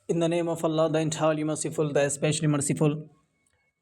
In the name of Allah, the entirely merciful, the especially merciful.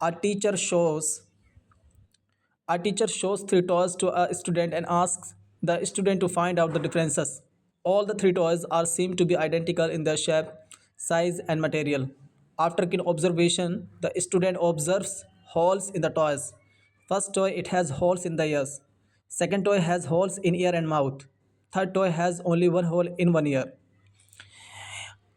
A teacher shows 3 toys to a student and asks the student to find out the differences. All the 3 toys are seem to be identical in their shape, size, and material. After keen observation, the student observes holes in the toys. First toy, it has holes in the ears. Second toy has holes in ear and mouth. Third toy has only one hole in one ear.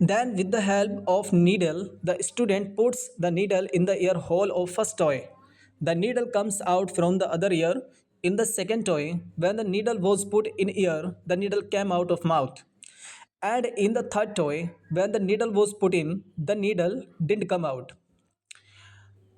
Then with the help of needle, the student puts the needle in the ear hole of first toy. The needle comes out from the other ear in the second toy. When the needle was put in ear, the needle came out of mouth. And in the third toy, when the needle was put in, the needle didn't come out.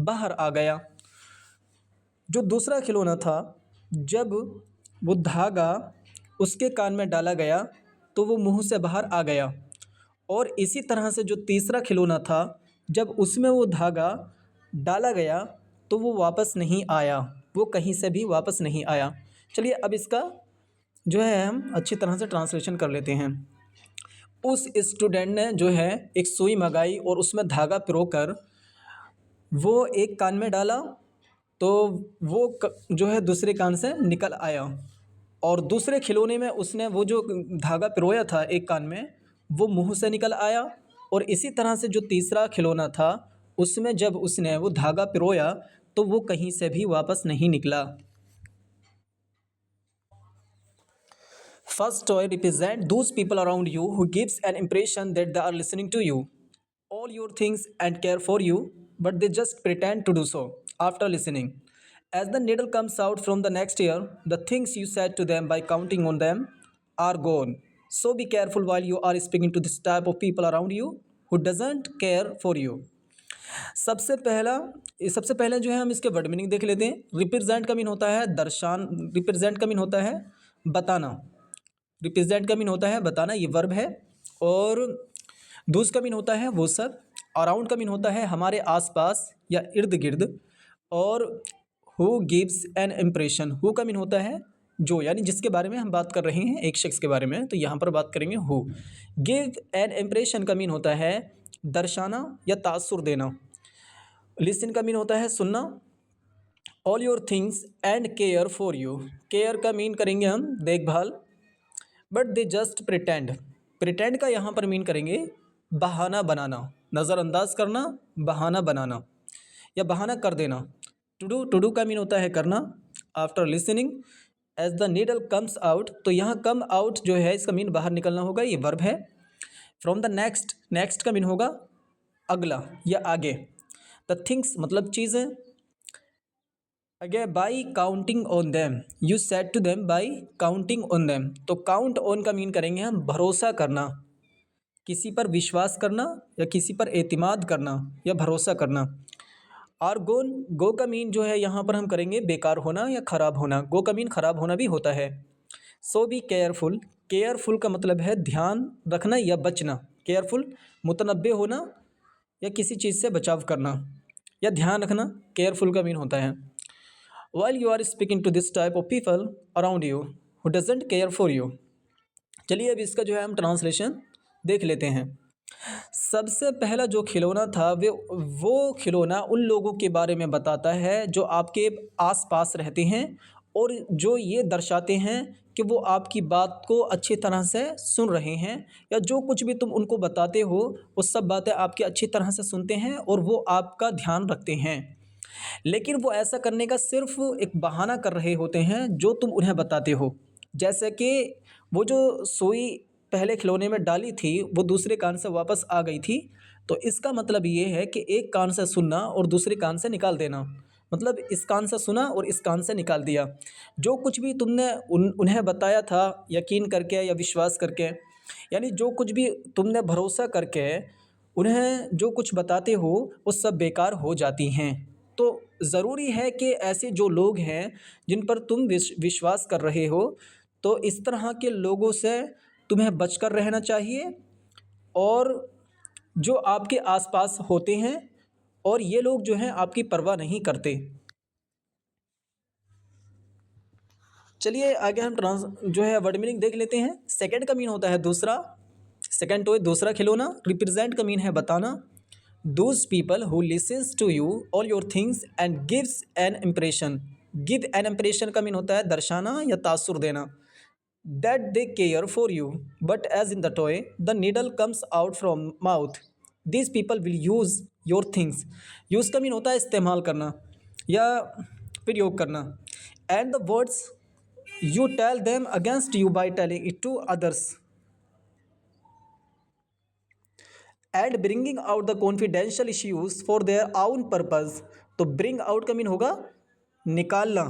बाहर आ गया। जो दूसरा खिलौना था, जब वो धागा उसके कान में डाला गया तो वो मुंह से बाहर आ गया। और इसी तरह से जो तीसरा खिलौना था, जब उसमें वो धागा डाला गया तो वो वापस नहीं आया, वो कहीं से भी वापस नहीं आया। चलिए अब इसका जो है हम अच्छी तरह से ट्रांसलेशन कर लेते हैं। उस स्टूडेंट ने जो है एक सुई मंगाई और उसमें धागा पिरोकर वो एक कान में डाला तो वो जो है दूसरे कान से निकल आया। और दूसरे खिलौने में उसने वो जो धागा पिरोया था एक कान में, वो मुंह से निकल आया। और इसी तरह से जो तीसरा खिलौना था, उसमें जब उसने वो धागा पिरोया तो वो कहीं से भी वापस नहीं निकला। First toy represent those people around you who gives an impression that they are listening to you, all your things and care for you, but they just pretend to do so after listening. As the needle comes out from the next ear, the things you said to them by counting on them are gone. So be careful while you are speaking to this type of people around you who doesn't care for you. सबसे पहले जो है हम इसके word meaning देख लेते हैं। Represent का मीन होता है दर्शान, रिप्रेजेंट का मीन होता है बताना, रिप्रेजेंट का मीन होता है बताना, ये वर्ब है। और दूस का मीन होता है वो सब। अराउंड का मीन होता है हमारे आसपास या इर्द गिर्द। और who gives an impression, who का मीन होता है जो, यानी जिसके बारे में हम बात कर रहे हैं, एक शख्स के बारे में, तो यहाँ पर बात करेंगे हु। गिव एन इम्प्रेशन का मीन होता है दर्शाना या तासुर देना। लिसन का मीन होता है सुनना। All your things and care for you, care का मीन करेंगे हम देखभाल। But they just pretend, pretend का यहाँ पर मीन करेंगे बहाना बनाना, नज़रअंदाज करना, बहाना बनाना या बहाना कर देना। टू डू का मीन होता है करना। After listening as the needle comes out, तो यहाँ कम आउट जो है इसका मीन बाहर निकलना होगा, ये वर्ब है। फ्रॉम द नेक्स्ट, नेक्स्ट का मीन होगा अगला या आगे। द थिंग्स मतलब चीज़ें। Again by counting on them, you said to them by counting on them, तो काउंट ऑन का मीन करेंगे हम भरोसा करना, किसी पर विश्वास करना या किसी पर एतमाद करना या भरोसा करना। और गो का मीन जो है यहाँ पर हम करेंगे बेकार होना या ख़राब होना, गो का मीन ख़राब होना भी होता है। सो बी केयरफुल, केयरफुल का मतलब है ध्यान रखना या बचना। केयरफुल मुतनब्बे होना या किसी चीज़ से बचाव करना या ध्यान रखना, केयरफुल का मीन होता है। While you are speaking to this type of people around you who doesn't care for you. चलिए अब इसका जो है हम ट्रांसलेशन देख लेते हैं। सबसे पहला जो खिलौना था वो खिलौना उन लोगों के बारे में बताता है जो आपके आसपास रहते हैं और जो ये दर्शाते हैं कि वो आपकी बात को अच्छी तरह से सुन रहे हैं, या जो कुछ भी तुम उनको बताते हो वो सब बातें आपकी अच्छी तरह से सुनते हैं और वो आपका ध्यान रखते हैं। लेकिन वो ऐसा करने का सिर्फ एक बहाना कर रहे होते हैं जो तुम उन्हें बताते हो। जैसे कि वो जो सुई पहले खिलौने में डाली थी वो दूसरे कान से वापस आ गई थी, तो इसका मतलब ये है कि एक कान से सुनना और दूसरे कान से निकाल देना, मतलब इस कान से सुना और इस कान से निकाल दिया। जो कुछ भी तुमने उन्हें बताया था यकीन करके या विश्वास करके, यानी जो कुछ भी तुमने भरोसा करके उन्हें जो कुछ बताते हो वो सब बेकार हो जाती हैं। तो ज़रूरी है कि ऐसे जो लोग हैं जिन पर तुम विश्वास कर रहे हो, तो इस तरह के लोगों से तुम्हें बचकर रहना चाहिए, और जो आपके आसपास होते हैं और ये लोग जो हैं आपकी परवाह नहीं करते। चलिए आगे हम जो है वर्ड मीनिंग देख लेते हैं। सेकंड का मीन होता है दूसरा, सेकंड तो दूसरा खिलौना। रिप्रेजेंट का मीन है बताना। Those people who listens to you all your things and gives an impression, give an impression का मीन होता है दर्शाना या तासुर देना, that they care for you, but as in the toy the needle comes out from mouth, these people will use your things, use का mean होता है इस्तेमाल करना या प्रयोग करना, and the words you tell them against you by telling it to others and bringing out the confidential issues for their आउन purpose. तो ब्रिंग आउट का मीन होगा निकालना,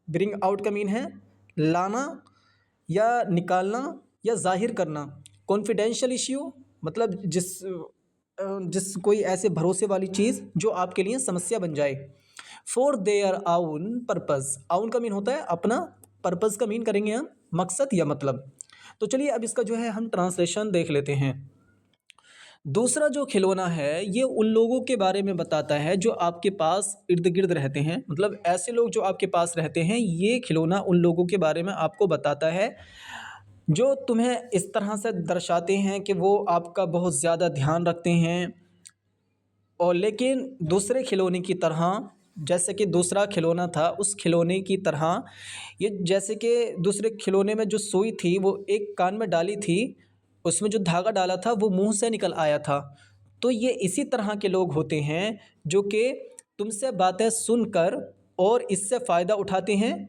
ब्रिंग आउट का मीन है लाना या निकालना या जाहिर करना। कॉन्फिडेंशियल इश्यू मतलब जिस कोई ऐसे भरोसे वाली चीज़ जो आपके लिए समस्या बन जाए। फॉर देयर आउन पर्पज़, आउन का मीन होता है अपना, पर्पज़ का मीन करेंगे हम मकसद या मतलब। तो चलिए अब इसका जो है हम ट्रांसलेशन देख लेते हैं। दूसरा जो खिलौना है ये उन लोगों के बारे में बताता है जो आपके पास इर्द गिर्द रहते हैं, मतलब ऐसे लोग जो आपके पास रहते हैं, ये खिलौना उन लोगों के बारे में आपको बताता है जो तुम्हें इस तरह से दर्शाते हैं कि वो आपका बहुत ज़्यादा ध्यान रखते हैं, और लेकिन दूसरे खिलौने की तरह, जैसे कि दूसरा खिलौना था उस खिलौने की तरह, ये जैसे कि दूसरे खिलौने में जो सुई थी वो एक कान में डाली थी, उसमें जो धागा डाला था वो मुंह से निकल आया था। तो ये इसी तरह के लोग होते हैं जो कि तुमसे बातें सुनकर और इससे फ़ायदा उठाते हैं,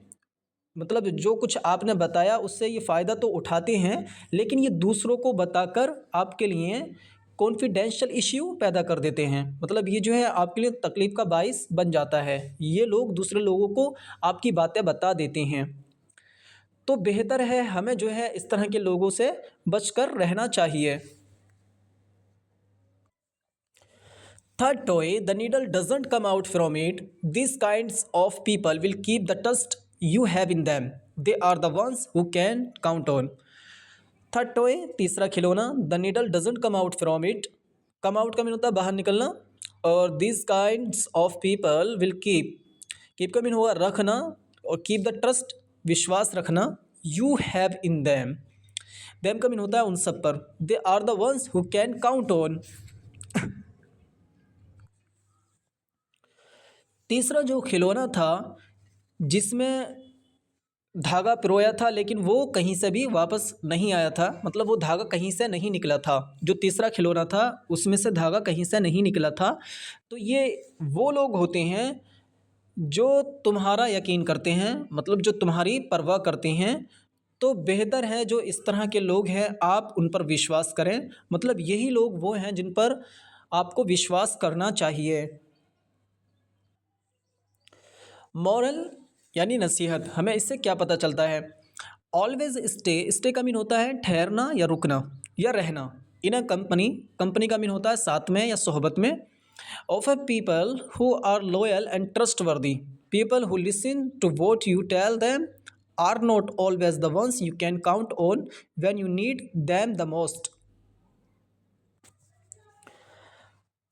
मतलब जो कुछ आपने बताया उससे ये फ़ायदा तो उठाते हैं, लेकिन ये दूसरों को बताकर आपके लिए कॉन्फिडेंशियल इश्यू पैदा कर देते हैं, मतलब ये जो है आपके लिए तकलीफ़ का बाइस बन जाता है। ये लोग दूसरे लोगों को आपकी बातें बता देते हैं। तो बेहतर है हमें जो है इस तरह के लोगों से बचकर रहना चाहिए। Third toy, the needle doesn't come out from it. These kinds of people will keep the trust you have in them. They are the ones who can count on. Third toy, तीसरा खिलौना, the needle doesn't come out from it. Come out का mean होता है बाहर निकलना, और this kinds of people will keep का mean होगा रखना, और कीप द ट्रस्ट विश्वास रखना, यू हैव इन देम का मीन होता है उन सब पर। They are the ones who can count on. तीसरा जो खिलौना था जिसमें धागा पिरोया था लेकिन वो कहीं से भी वापस नहीं आया था, मतलब वो धागा कहीं से नहीं निकला था, जो तीसरा खिलौना था उसमें से धागा कहीं से नहीं निकला था। तो ये वो लोग होते हैं जो तुम्हारा यकीन करते हैं, मतलब जो तुम्हारी परवाह करते हैं। तो बेहतर है जो इस तरह के लोग हैं आप उन पर विश्वास करें, मतलब यही लोग वो हैं जिन पर आपको विश्वास करना चाहिए। मॉरल यानी नसीहत, हमें इससे क्या पता चलता है। ऑलवेज स्टे का मीन होता है ठहरना या रुकना या रहना। इन अ कंपनी, कंपनी का मीन होता है साथ में या सोहबत में। Of a people who are loyal and trustworthy, people who listen to what you tell them are not always the ones you can count on when you need them the most.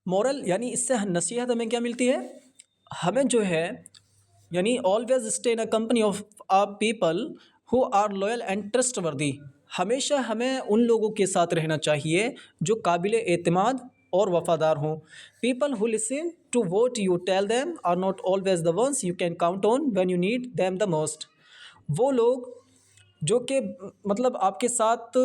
Moral यानी इससे नसीहत हमें क्या मिलती है, हमें जो है यानी always stay in a company of a people who are loyal and trustworthy, हमेशा हमें उन लोगों के साथ रहना चाहिए जो काबिल एतमाद और वफ़ादार हों। People who listen to what you tell them are not always the ones you can count on when you need them the most. वो लोग जो कि मतलब आपके साथ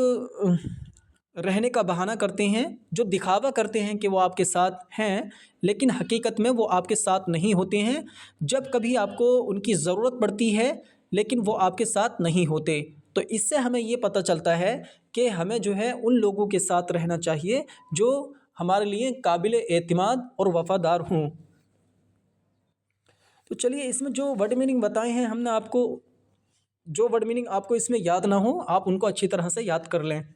रहने का बहाना करते हैं, जो दिखावा करते हैं कि वो आपके साथ हैं, लेकिन हकीकत में वो आपके साथ नहीं होते हैं। जब कभी आपको उनकी ज़रूरत पड़ती है लेकिन वो आपके साथ नहीं होते। तो इससे हमें ये पता चलता है कि हमें जो है उन लोगों के साथ रहना चाहिए जो हमारे लिए काबिल एतमाद और वफ़ादार हों। तो चलिए इसमें जो वर्ड मीनिंग बताए हैं हमने आपको, जो वर्ड मीनिंग आपको इसमें याद ना हो आप उनको अच्छी तरह से याद कर लें।